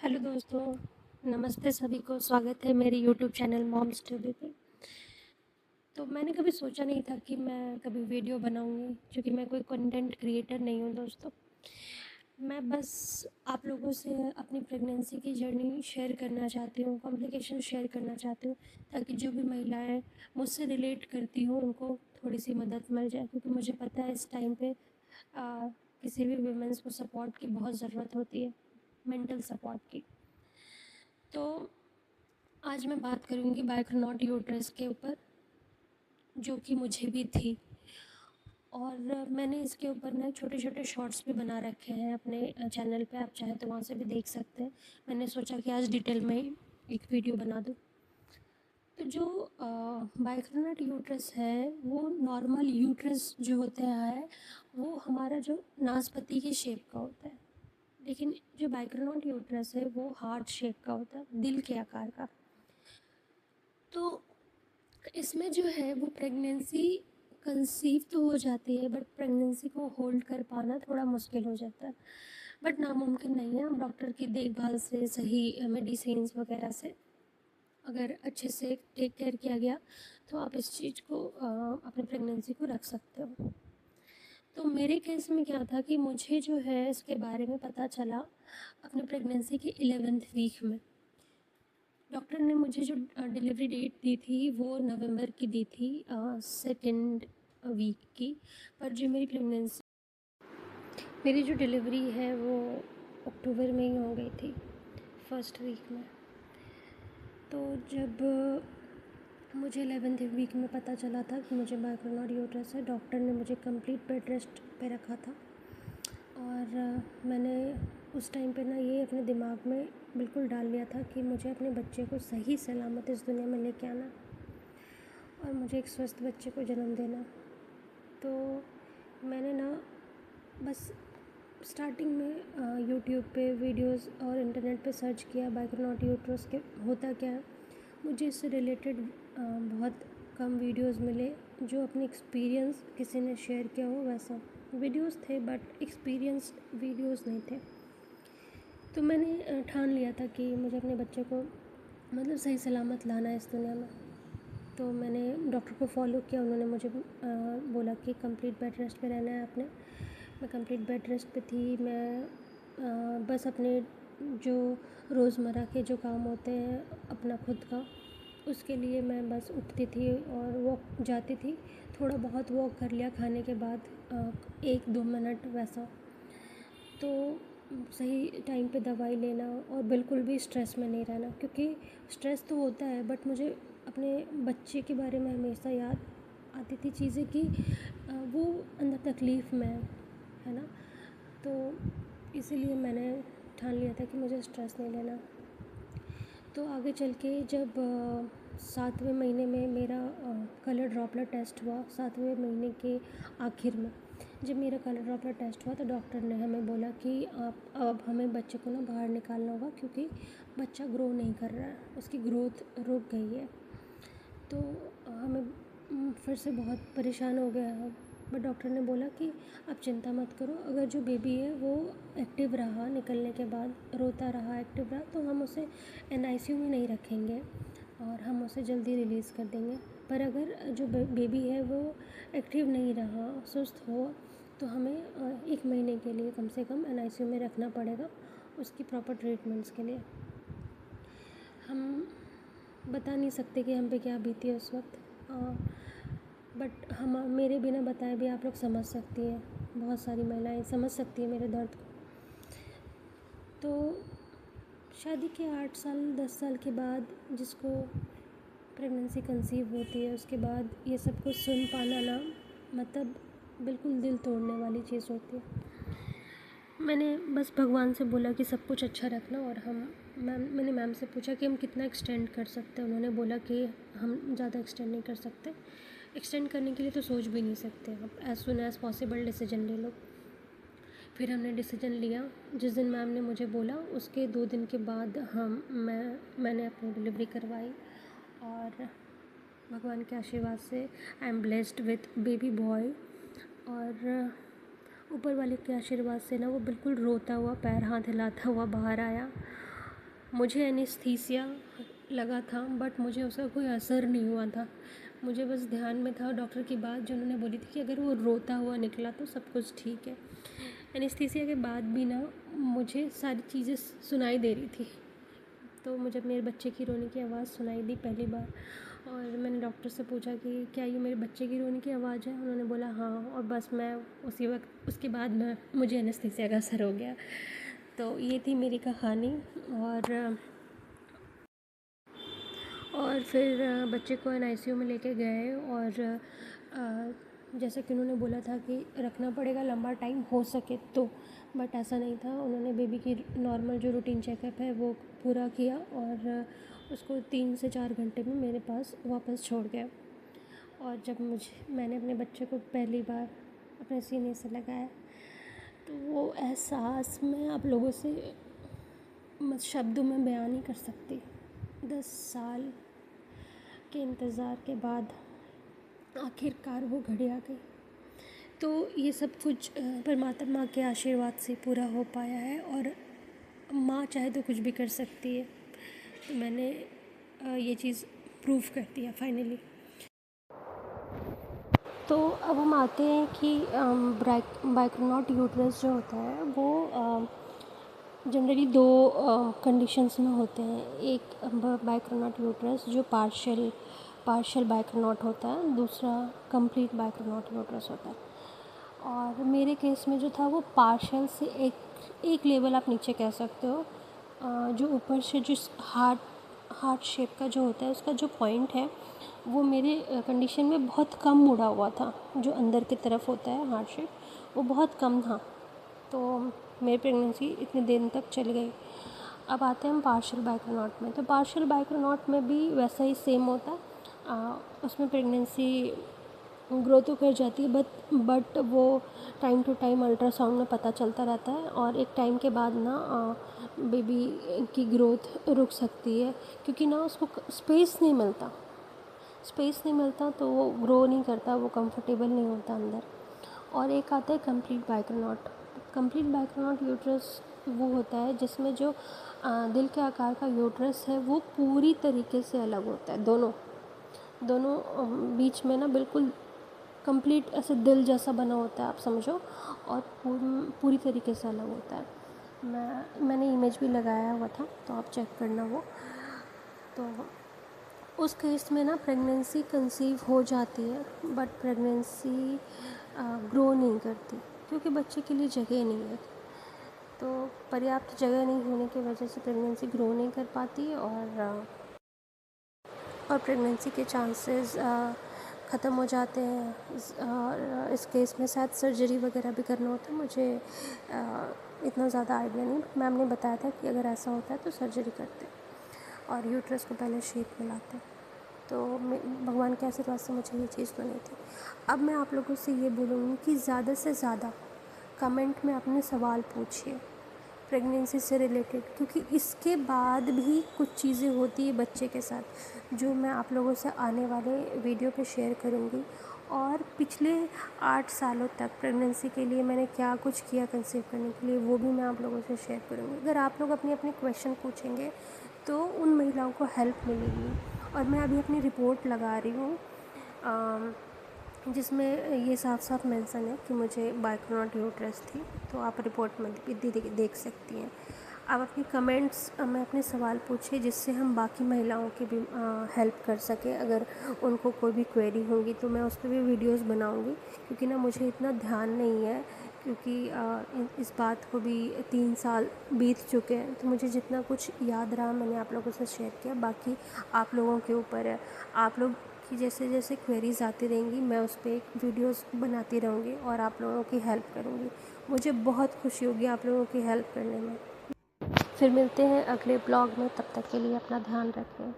Hello दोस्तों, नमस्ते सभी को। स्वागत है मेरे यूट्यूब चैनल मॉम्स टीवी पे। तो मैंने कभी सोचा नहीं था कि मैं कभी वीडियो बनाऊंगी, क्योंकि मैं कोई कंटेंट क्रिएटर नहीं हूँ दोस्तों। मैं बस आप लोगों से अपनी प्रेगनेंसी की जर्नी शेयर करना चाहती हूँ, कॉम्प्लिकेशन शेयर करना चाहती हूँ, ताकि जो भी महिलाएं मुझसे रिलेट करती हूँ उनको थोड़ी सी मदद मिल जाए। क्योंकि मुझे पता है इस टाइम पे किसी भी वुमेंस को सपोर्ट की बहुत ज़रूरत होती है, मेंटल सपोर्ट की। तो आज मैं बात करूँगी बाइक्रोनॉट यूट्रस के ऊपर, जो कि मुझे भी थी। और मैंने इसके ऊपर ना छोटे छोटे शॉर्ट्स भी बना रखे हैं अपने चैनल पे, आप चाहें तो वहाँ से भी देख सकते हैं। मैंने सोचा कि आज डिटेल में एक वीडियो बना दूँ। तो जो बाइक्रोनॉट यूट्रस है वो नॉर्मल यूट्रस जो होता है वो हमारा जो नाशपाती के शेप का होता है, लेकिन जो बाइक्रोनॉट यूट्रस है वो हार्ट शेप का होता है, दिल के आकार का। तो इसमें जो है वो प्रेगनेंसी कंसीव तो हो जाती है, बट प्रेगनेंसी को होल्ड कर पाना थोड़ा मुश्किल हो जाता है। बट नामुमकिन नहीं है, हम डॉक्टर की देखभाल से, सही मेडिसिन्स वगैरह से अगर अच्छे से टेक केयर किया गया तो आप इस चीज़ को अपनी प्रेगनेंसी को रख सकते हो। तो मेरे केस में क्या था कि मुझे जो है इसके बारे में पता चला अपने प्रेगनेंसी के 11th वीक में। डॉक्टर ने मुझे जो डिलीवरी डेट दी थी वो नवंबर की दी थी, सेकेंड वीक की। पर जो मेरी जो डिलीवरी है वो अक्टूबर में ही हो गई थी, फर्स्ट वीक में। तो जब मुझे 11th वीक में पता चला था कि मुझे बाइक्रोनॉट यूट्रस है, डॉक्टर ने मुझे कंप्लीट बेड रेस्ट पे रखा था। और मैंने उस टाइम पे ना ये अपने दिमाग में बिल्कुल डाल लिया था कि मुझे अपने बच्चे को सही सलामत इस दुनिया में लेके आना और मुझे एक स्वस्थ बच्चे को जन्म देना। तो मैंने ना बस स्टार्टिंग में यूट्यूब पे वीडियोस और इंटरनेट पे सर्च किया बाइक्रोनॉट यूट्रस के होता क्या है। मुझे इससे रिलेटेड बहुत कम वीडियोस मिले जो अपने एक्सपीरियंस किसी ने शेयर किया हो वैसा वीडियोस थे, बट एक्सपीरियंस वीडियोस नहीं थे। तो मैंने ठान लिया था कि मुझे अपने बच्चे को मतलब सही सलामत लाना है इस दुनिया में। तो मैंने डॉक्टर को फॉलो किया, उन्होंने मुझे बोला कि कंप्लीट बेड रेस्ट पे रहना है आपने। मैं कंप्लीट बेड रेस्ट पे थी। मैं बस अपने जो रोज़मर्रा के जो काम होते हैं अपना खुद का, उसके लिए मैं बस उठती थी और वॉक जाती थी। थोड़ा बहुत वॉक कर लिया खाने के बाद, 1-2 मिनट वैसा। तो सही टाइम पे दवाई लेना और बिल्कुल भी स्ट्रेस में नहीं रहना, क्योंकि स्ट्रेस तो होता है बट मुझे अपने बच्चे के बारे में हमेशा याद आती थी चीज़ें कि वो अंदर तकलीफ़ में है ना। तो इसीलिए मैंने ठान लिया था कि मुझे स्ट्रेस नहीं लेना। तो आगे चल के जब 7वें महीने में मेरा कलर ड्रॉपलेट टेस्ट हुआ, 7वें महीने के आखिर में जब मेरा कलर ड्रॉपलेट टेस्ट हुआ तो डॉक्टर ने हमें बोला कि आप अब हमें बच्चे को ना बाहर निकालना होगा, क्योंकि बच्चा ग्रो नहीं कर रहा है, उसकी ग्रोथ रुक गई है। तो हमें फिर से बहुत परेशान हो गया हम। बट डॉक्टर ने बोला कि आप चिंता मत करो, अगर जो बेबी है वो एक्टिव रहा, निकलने के बाद रोता रहा, एक्टिव रहा, तो हम उसे एनआईसीयू में नहीं रखेंगे और हम उसे जल्दी रिलीज़ कर देंगे। पर अगर जो बेबी है वो एक्टिव नहीं रहा, सुस्त हो, तो हमें 1 महीने के लिए कम से कम एनआईसीयू में रखना पड़ेगा उसकी प्रॉपर ट्रीटमेंट्स के लिए। हम बता नहीं सकते कि हम पे क्या बीती है उस वक्त, बट हम मेरे बिना बताए भी आप लोग समझ सकती हैं, बहुत सारी महिलाएं समझ सकती हैं मेरे दर्द को। तो शादी के 8 साल 10 साल के बाद जिसको प्रेगनेंसी कंसीव होती है, उसके बाद ये सब कुछ सुन पाना ना, मतलब बिल्कुल दिल तोड़ने वाली चीज़ होती है। मैंने बस भगवान से बोला कि सब कुछ अच्छा रखना, और मैंने मैम से पूछा कि हम कितना एक्सटेंड कर सकते हैं। उन्होंने बोला कि हम ज़्यादा एक्सटेंड नहीं कर सकते, एक्सटेंड करने के लिए तो सोच भी नहीं सकते, आप as soon as possible decision ले लो। फिर हमने डिसीजन लिया। जिस दिन मैम ने मुझे बोला उसके 2 दिन के बाद मैंने अपनी डिलीवरी करवाई, और भगवान के आशीर्वाद से I am blessed with baby boy. और ऊपर वाले के आशीर्वाद से ना वो बिल्कुल रोता हुआ, पैर हाथ हिलाता हुआ बाहर आया। मुझे एनेस्थीसिया लगा था, बट मुझे उसका कोई असर नहीं हुआ था। मुझे बस ध्यान में था डॉक्टर की बात जो उन्होंने बोली थी कि अगर वो रोता हुआ निकला तो सब कुछ ठीक है। एनेस्थीसिया के बाद भी ना मुझे सारी चीज़ें सुनाई दे रही थी। तो मुझे मेरे बच्चे की रोने की आवाज़ सुनाई दी पहली बार, और मैंने डॉक्टर से पूछा कि क्या ये मेरे बच्चे की रोने की आवाज़ है। उन्होंने बोला हाँ, और बस मैं उसी वक्त उसके बाद मुझे एनेस्थीसिया का असर हो गया। तो ये थी मेरी कहानी। और फिर बच्चे को एनआईसीयू में लेके गए, और जैसा कि उन्होंने बोला था कि रखना पड़ेगा लंबा टाइम हो सके तो, बट ऐसा नहीं था। उन्होंने बेबी की नॉर्मल जो रूटीन चेकअप है वो पूरा किया, और उसको 3 से 4 घंटे में मेरे पास वापस छोड़ गया। और जब मैंने अपने बच्चे को पहली बार अपने सीने से लगाया, तो वो एहसास मैं आप लोगों से शब्दों में बयान नहीं कर सकती। 10 साल के इंतज़ार के बाद आखिरकार वो घड़ी आ गई। तो ये सब कुछ परमात्मा के आशीर्वाद से पूरा हो पाया है, और माँ चाहे तो कुछ भी कर सकती है। तो मैंने ये चीज़ प्रूव कर दिया फाइनली। तो अब हम आते हैं कि बाइक्रोनॉट यूट्रस जो होता है वो जनरली 2 कंडीशंस में होते हैं। एक बाइक्रोनॉट यूट्रस जो पार्शियल बाइक्रोनॉट होता है, दूसरा कंप्लीट बाइक्रोनॉट यूट्रस होता है। और मेरे केस में जो था वो पार्शियल से एक लेवल आप नीचे कह सकते हो। जो ऊपर से जिस हार्ट शेप का जो होता है उसका जो पॉइंट है वो मेरे कंडीशन में बहुत कम मुड़ा हुआ था। जो अंदर की तरफ होता है हार्ट शेप, वो बहुत कम था। तो मेरी प्रेगनेंसी इतने दिन तक चल गई। अब आते हैं हम पार्शियल बाइक्रोनॉट में। तो पार्शियल बाइक्रोनॉट में भी वैसा ही सेम होता है। उसमें प्रेगनेंसी ग्रो तो कर जाती है, बट वो टाइम टू टाइम अल्ट्रासाउंड में पता चलता रहता है, और एक टाइम के बाद ना बेबी की ग्रोथ रुक सकती है, क्योंकि ना उसको स्पेस नहीं मिलता, तो वो ग्रो नहीं करता, वो कंफर्टेबल नहीं होता अंदर। और एक आता है कंप्लीट बाइक्रोनॉट। कंप्लीट बाइक्रोनॉट यूट्रस वो होता है जिसमें जो दिल के आकार का यूट्रस है वो पूरी तरीके से अलग होता है। दोनों बीच में ना बिल्कुल कंप्लीट ऐसे दिल जैसा बना होता है, आप समझो, और पूरी तरीके से अलग होता है। मैंने इमेज भी लगाया हुआ था, तो आप चेक करना वो। तो उस केस में ना प्रेगनेंसी कंसीव हो जाती है, बट प्रेगनेंसी ग्रो नहीं करती, क्योंकि बच्चे के लिए जगह नहीं है। तो पर्याप्त जगह नहीं होने की वजह से प्रेगनेंसी ग्रो नहीं कर पाती, और प्रेगनेंसी के चांसेस ख़त्म हो जाते हैं। और इस केस में शायद सर्जरी वगैरह भी करना होता है। मुझे इतना ज़्यादा आइडिया नहीं, मैम ने बताया था कि अगर ऐसा होता है तो सर्जरी करते हैं, और यूट्रस को पहले शेप में लाते हैं। तो भगवान के आशीर्वाद से मुझे ये चीज़ तो नहीं थी। अब मैं आप लोगों से ये बोलूँगी कि ज़्यादा से ज़्यादा कमेंट में अपने सवाल पूछिए प्रेगनेंसी से रिलेटेड, क्योंकि इसके बाद भी कुछ चीज़ें होती है बच्चे के साथ जो मैं आप लोगों से आने वाले वीडियो पे शेयर करूँगी। और पिछले 8 सालों तक प्रेगनेंसी के लिए मैंने क्या कुछ किया कंसीव करने के लिए, वो भी मैं आप लोगों से शेयर करूँगी। अगर आप लोग अपने अपने क्वेश्चन पूछेंगे तो उन महिलाओं को हेल्प मिलेगी। और मैं अभी अपनी रिपोर्ट लगा रही हूँ जिसमें ये साफ साफ मेंशन है कि मुझे बाइक्रोनॉट यूट्रस थी, तो आप रिपोर्ट में भी देख सकती हैं। आप अपनी कमेंट्स में अपने सवाल पूछिए, जिससे हम बाकी महिलाओं की भी हेल्प कर सकें। अगर उनको कोई भी क्वेरी होंगी तो मैं उस पर भी वीडियोस बनाऊंगी, क्योंकि ना मुझे इतना ध्यान नहीं है, क्योंकि इस बात को भी 3 साल बीत चुके हैं। तो मुझे जितना कुछ याद रहा मैंने आप लोगों से शेयर किया, बाकी आप लोगों के ऊपर है। आप लोग कि जैसे जैसे क्वेरीज़ आती रहेंगी मैं उस पर एक वीडियोस बनाती रहूँगी और आप लोगों की हेल्प करूँगी। मुझे बहुत खुशी होगी आप लोगों की हेल्प करने में। फिर मिलते हैं अगले ब्लॉग में, तब तक के लिए अपना ध्यान रखें।